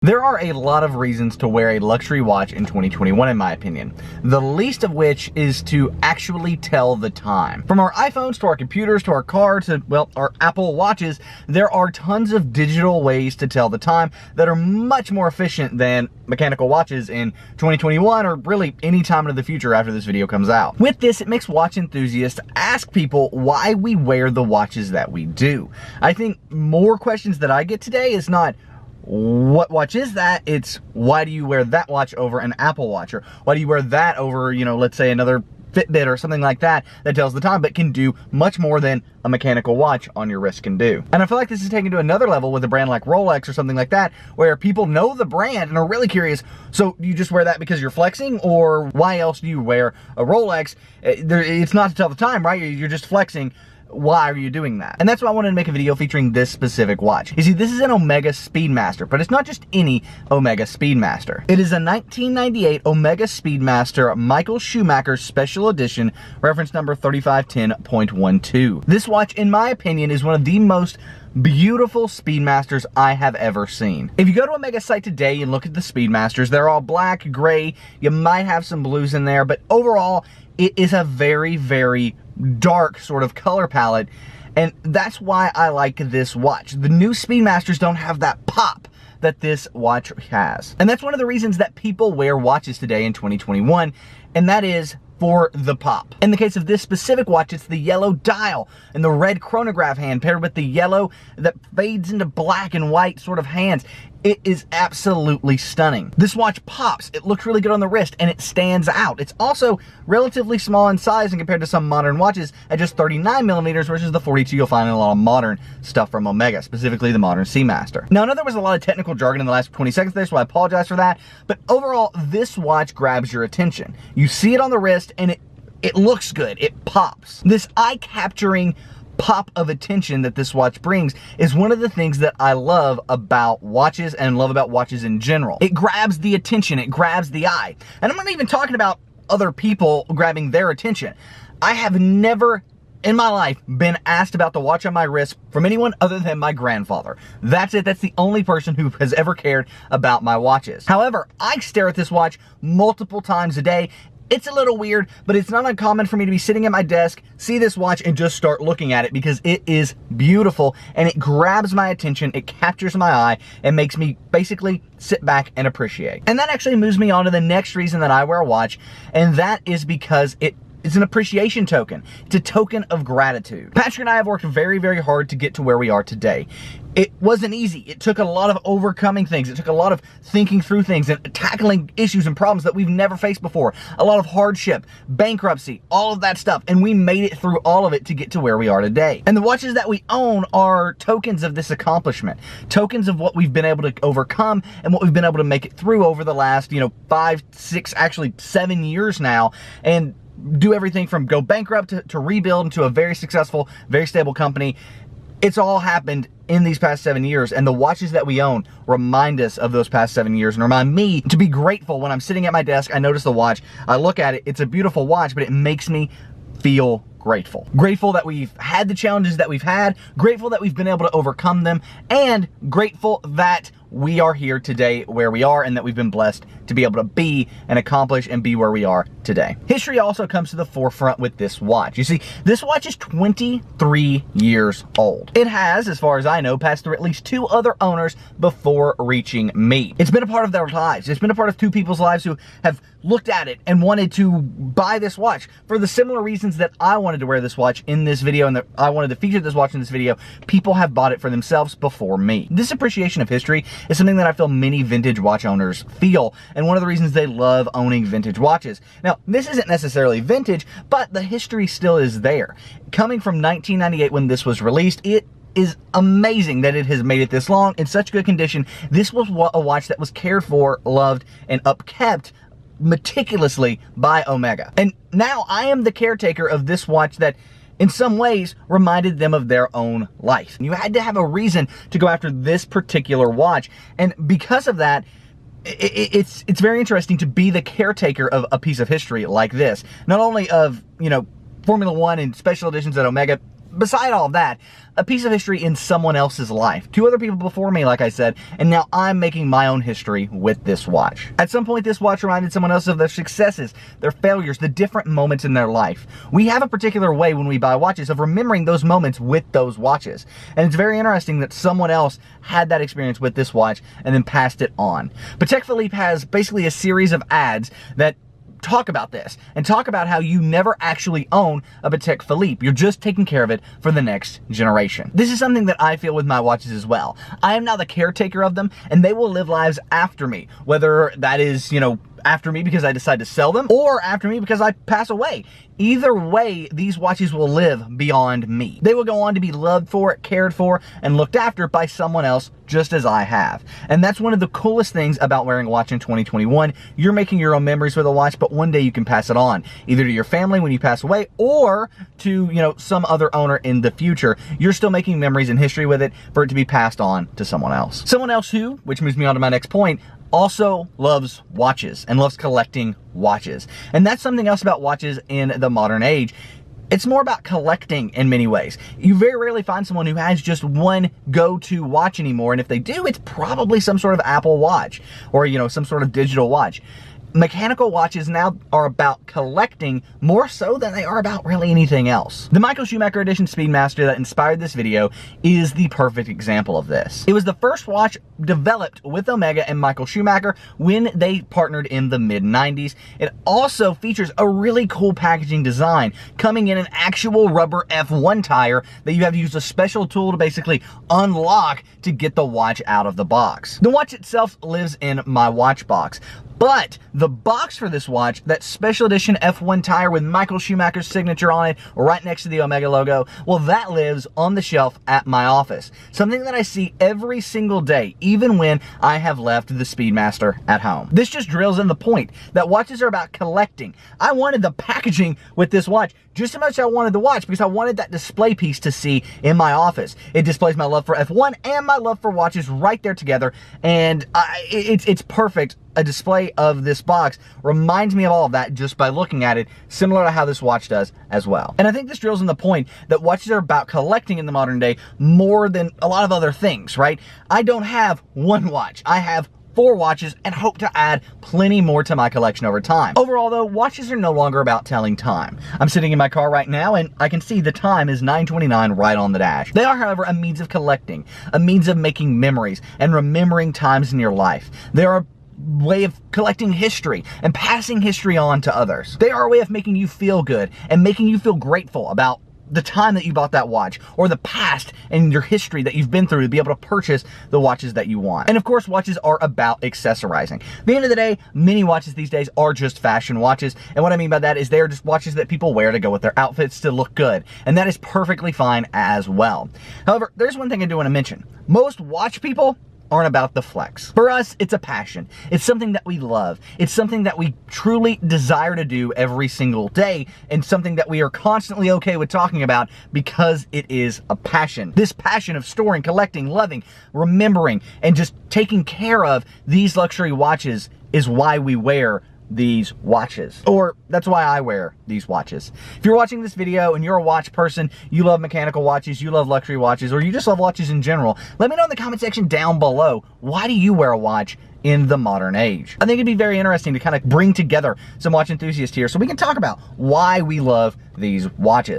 There are a lot of reasons to wear a luxury watch in 2021, in my opinion. The least of which is to actually tell the time. From our iPhones to our computers to our cars to, well, our Apple Watches, there are tons of digital ways to tell the time that are much more efficient than mechanical watches in 2021 or really any time into the future after this video comes out. With this, it makes watch enthusiasts ask people why we wear the watches that we do. I think more questions that I get today is not, what watch is that? It's, why do you wear that watch over an Apple Watch? Or why do you wear that over, let's say another Fitbit or something like that that tells the time but can do much more than a mechanical watch on your wrist can do. And I feel like this is taken to another level with a brand like Rolex or something like that, where people know the brand and are really curious. So do you just wear that because you're flexing, or why else do you wear a Rolex? It's not to tell the time, right? You're just flexing. Why are you doing that? And that's why I wanted to make a video featuring this specific watch. You see, this is an Omega Speedmaster, but it's not just any Omega Speedmaster. It is a 1998 Omega Speedmaster Michael Schumacher Special Edition, reference number 3510.12. This watch, in my opinion, is one of the most beautiful Speedmasters I have ever seen. If you go to Omega's site today and look at the Speedmasters, they're all black, gray, you might have some blues in there, but overall, it is a very, very dark sort of color palette, and that's why I like this watch. The new Speedmasters don't have that pop that this watch has. And that's one of the reasons that people wear watches today in 2021, and that is for the pop. In the case of this specific watch, it's the yellow dial and the red chronograph hand paired with the yellow that fades into black and white sort of hands. It is absolutely stunning. This watch pops, it looks really good on the wrist, and it stands out. It's also relatively small in size and compared to some modern watches at just 39 millimeters versus the 42 you'll find in a lot of modern stuff from Omega, specifically the modern Seamaster. Now, I know there was a lot of technical jargon in the last 20 seconds there, so I apologize for that, but overall, this watch grabs your attention. You see it on the wrist, and it looks good, it pops. This eye-capturing pop of attention that this watch brings is one of the things that I love about watches and love about watches in general. It grabs the attention, it grabs the eye. And I'm not even talking about other people grabbing their attention. I have never in my life been asked about the watch on my wrist from anyone other than my grandfather. That's it. That's the only person who has ever cared about my watches. However, I stare at this watch multiple times a day. It's a little weird, but it's not uncommon for me to be sitting at my desk, see this watch, and just start looking at it because it is beautiful and it grabs my attention, it captures my eye, and makes me basically sit back and appreciate. And that actually moves me on to the next reason that I wear a watch, and that is because it's an appreciation token. It's a token of gratitude. Patrick and I have worked very, very hard to get to where we are today. It wasn't easy. It took a lot of overcoming things. It took a lot of thinking through things and tackling issues and problems that we've never faced before. A lot of hardship, bankruptcy, all of that stuff. And we made it through all of it to get to where we are today. And the watches that we own are tokens of this accomplishment. Tokens of what we've been able to overcome and what we've been able to make it through over the last, 5, 6, actually 7 years now. And do everything from go bankrupt to rebuild into a very successful, very stable company. It's all happened in these past 7 years, and the watches that we own remind us of those past 7 years and remind me to be grateful when I'm sitting at my desk, I notice the watch, I look at it, it's a beautiful watch, but it makes me feel grateful. Grateful that we've had the challenges that we've had, grateful that we've been able to overcome them, and grateful that we are here today where we are and that we've been blessed to be able to be and accomplish and be where we are today. History also comes to the forefront with this watch. You see, this watch is 23 years old. It has, as far as I know, passed through at least 2 other owners before reaching me. It's been a part of their lives. It's been a part of 2 people's lives who have looked at it and wanted to buy this watch for the similar reasons that I wanted to wear this watch in this video and that I wanted to feature this watch in this video. People have bought it for themselves before me. This appreciation of history is something that I feel many vintage watch owners feel, and one of the reasons they love owning vintage watches. Now, this isn't necessarily vintage, but the history still is there. Coming from 1998 when this was released, it is amazing that it has made it this long in such good condition. This was a watch that was cared for, loved, and upkept meticulously by Omega. And now I am the caretaker of this watch that in some ways reminded them of their own life. You had to have a reason to go after this particular watch. And because of that, it's very interesting to be the caretaker of a piece of history like this. Not only of, Formula One and special editions that Omega beside all of that, a piece of history in someone else's life. 2 other people before me, like I said, and now I'm making my own history with this watch. At some point, this watch reminded someone else of their successes, their failures, the different moments in their life. We have a particular way when we buy watches of remembering those moments with those watches. And it's very interesting that someone else had that experience with this watch and then passed it on. Patek Philippe has basically a series of ads that talk about this and talk about how you never actually own a Patek Philippe. You're just taking care of it for the next generation. This is something that I feel with my watches as well. I am now the caretaker of them, and they will live lives after me, whether that is, you know, after me because I decide to sell them, or after me because I pass away. Either way, these watches will live beyond me. They will go on to be loved for, cared for, and looked after by someone else, just as I have. And that's one of the coolest things about wearing a watch in 2021. You're making your own memories with a watch, but one day you can pass it on, either to your family when you pass away, or to, you know, some other owner in the future. You're still making memories and history with it for it to be passed on to someone else. Someone else who, which moves me on to my next point, also loves watches and loves collecting watches. And that's something else about watches in the modern age. It's more about collecting in many ways. You very rarely find someone who has just one go-to watch anymore, and if they do, it's probably some sort of Apple Watch or, you know, some sort of digital watch. Mechanical watches now are about collecting more so than they are about really anything else. The Michael Schumacher Edition Speedmaster that inspired this video is the perfect example of this. It was the first watch developed with Omega and Michael Schumacher when they partnered in the mid-90s. It also features a really cool packaging design, coming in an actual rubber F1 tire that you have to use a special tool to basically unlock to get the watch out of the box. The watch itself lives in my watch box, but the box for this watch, that special edition F1 tire with Michael Schumacher's signature on it, right next to the Omega logo, well, that lives on the shelf at my office. Something that I see every single day, even when I have left the Speedmaster at home. This just drills in the point that watches are about collecting. I wanted the packaging with this watch just as much as I wanted the watch because I wanted that display piece to see in my office. It displays my love for F1 and my love for watches right there together, and it's perfect. A display of this box reminds me of all of that just by looking at it, similar to how this watch does as well. And I think this drills in the point that watches are about collecting in the modern day more than a lot of other things, right? I don't have one watch. I have 4 watches and hope to add plenty more to my collection over time. Overall though, watches are no longer about telling time. I'm sitting in my car right now and I can see the time is 9:29 right on the dash. They are, however, a means of collecting, a means of making memories and remembering times in your life. They are a way of collecting history and passing history on to others. They are a way of making you feel good and making you feel grateful about the time that you bought that watch or the past and your history that you've been through to be able to purchase the watches that you want. And of course, watches are about accessorizing. At the end of the day, many watches these days are just fashion watches. And what I mean by that is they are just watches that people wear to go with their outfits to look good. And that is perfectly fine as well. However, there's one thing I do want to mention. Most watch people aren't about the flex. For us, it's a passion. It's something that we love. It's something that we truly desire to do every single day, and something that we are constantly okay with talking about because it is a passion. This passion of storing, collecting, loving, remembering, and just taking care of these luxury watches is why we wear these watches, or that's why I wear these watches. If you're watching this video and you're a watch person, you love mechanical watches, you love luxury watches, or you just love watches in general, let me know in the comment section down below, why do you wear a watch in the modern age? I think it'd be very interesting to kind of bring together some watch enthusiasts here so we can talk about why we love these watches.